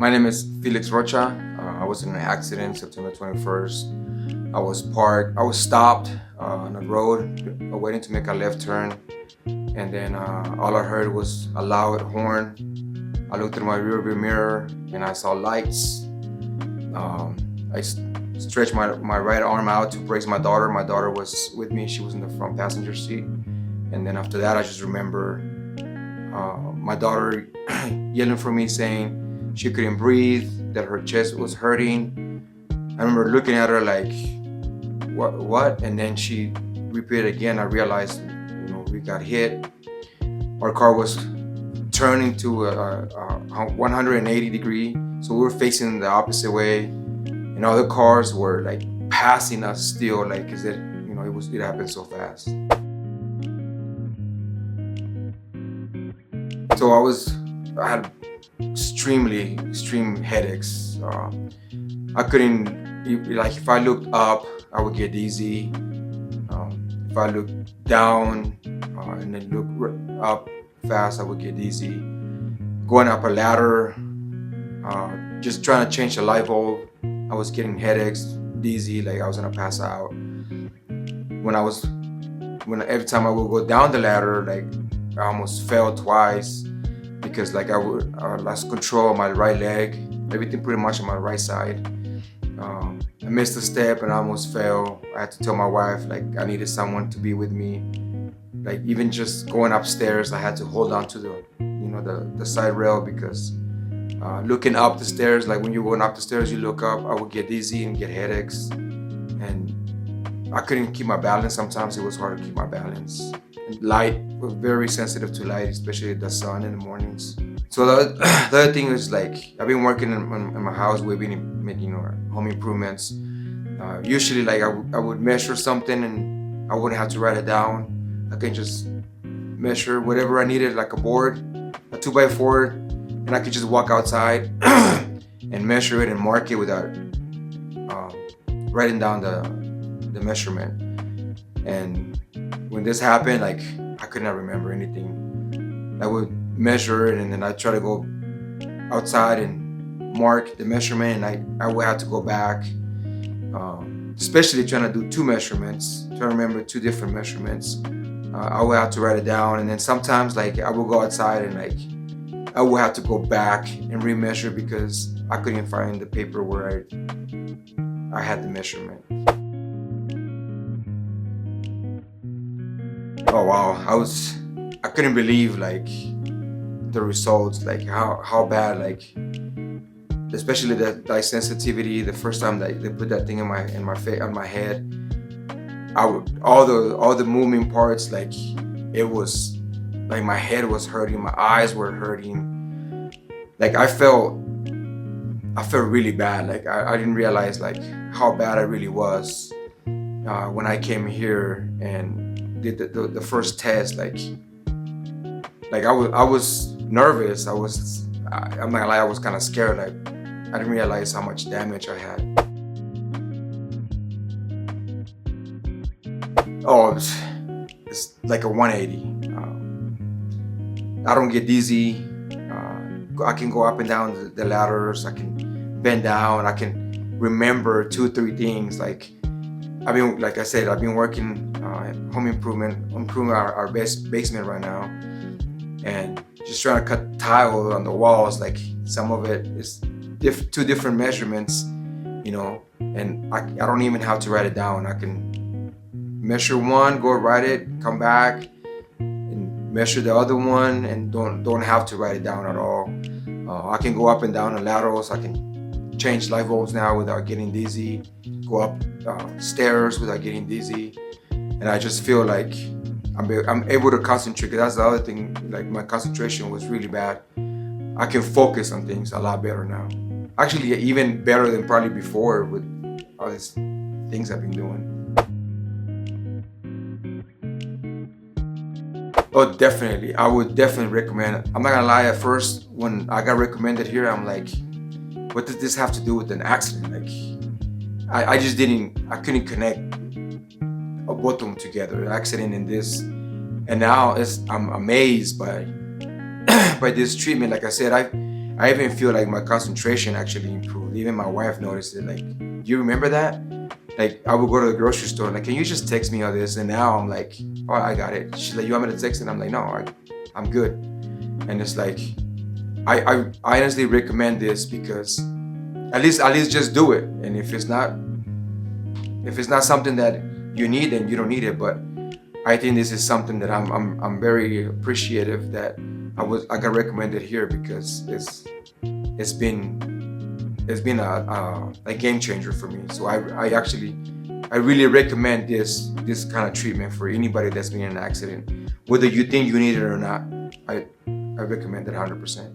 My name is Felix Rocha. I was in an accident September 21st. I was stopped on the road waiting to make a left turn. And then all I heard was a loud horn. I looked through my rearview mirror and I saw lights. I stretched my right arm out to brace my daughter. My daughter was with me. She was in the front passenger seat. And then after that, I just remember my daughter yelling for me, saying she couldn't breathe, that her chest was hurting. I remember looking at her like, what? And then she repeated again. I realized, we got hit. Our car was turning to a 180 degree, so we were facing the opposite way, and other cars were like passing us still, like, cause it happened so fast. So I had extreme headaches. I couldn't, like, if I looked up, I would get dizzy. If I looked down and then look up fast, I would get dizzy. Going up a ladder, just trying to change the light bulb, I was getting headaches, dizzy, like I was gonna pass out. Every time I would go down the ladder, like I almost fell twice because like I lost control of my right leg, everything pretty much on my right side. I missed a step and I almost fell. I had to tell my wife like I needed someone to be with me. Like even just going upstairs, I had to hold on to the side rail because looking up the stairs, like when you're going up the stairs, you look up, I would get dizzy and get headaches, and I couldn't keep my balance. Sometimes it was hard to keep my balance. Light was very sensitive to light, especially the sun in the mornings. So the other thing is, like, I've been working in my house. We've been making home improvements. Usually, like I would measure something and I wouldn't have to write it down. I can just measure whatever I needed, like a board, a 2x4, and I could just walk outside and measure it and mark it without writing down the measurement. And when this happened, like I could not remember anything. I would measure it and then I try to go outside and mark the measurement, and I would have to go back, especially trying to do two measurements, trying to remember two different measurements. I would have to write it down, and then sometimes like I would go outside and like I would have to go back and remeasure because I couldn't find the paper where I had the measurement. Oh wow, I couldn't believe like the results, like how bad, like especially the sensitivity. The first time that they put that thing on my head, all the moving parts, like it was like my head was hurting, my eyes were hurting. Like I felt really bad. Like I didn't realize like how bad I really was when I came here and did the first test. Like I was nervous. I'm not gonna lie, I was kind of scared. Like I didn't realize how much damage I had. Oh, it's like a 180. I don't get dizzy. I can go up and down the ladders. I can bend down. I can remember 2-3 things. Like I've been working home improving our basement right now, and just trying to cut tile on the walls. Like some of it is two different measurements, and I don't even have to write it down. I can measure one, go write it, come back, and measure the other one, and don't have to write it down at all. I can go up and down the laterals. I can change light bulbs now without getting dizzy. Go up stairs without getting dizzy, and I just feel like I'm able to concentrate. Cause that's the other thing. Like my concentration was really bad. I can focus on things a lot better now. Actually, even better than probably before with all these things I've been doing. Oh, definitely. I would definitely recommend. I'm not gonna lie. At first, when I got recommended here, I'm like, what does this have to do with an accident? Like, I couldn't connect both of them together, the accident and this. And now I'm amazed by by this treatment. Like I said, I I even feel like my concentration actually improved. Even my wife noticed it. Like, do you remember that? Like, I would go to the grocery store, like, can you just text me all this? And now I'm like, oh, I got it. She's like, you want me to text it? I'm like, no, I'm good. And it's like, I honestly recommend this because at least just do it. And if it's not something that you need, then you don't need it. But I think this is something that I'm very appreciative that I got recommended here because it's been a game changer for me. So I really recommend this kind of treatment for anybody that's been in an accident, whether you think you need it or not. I recommend it 100%.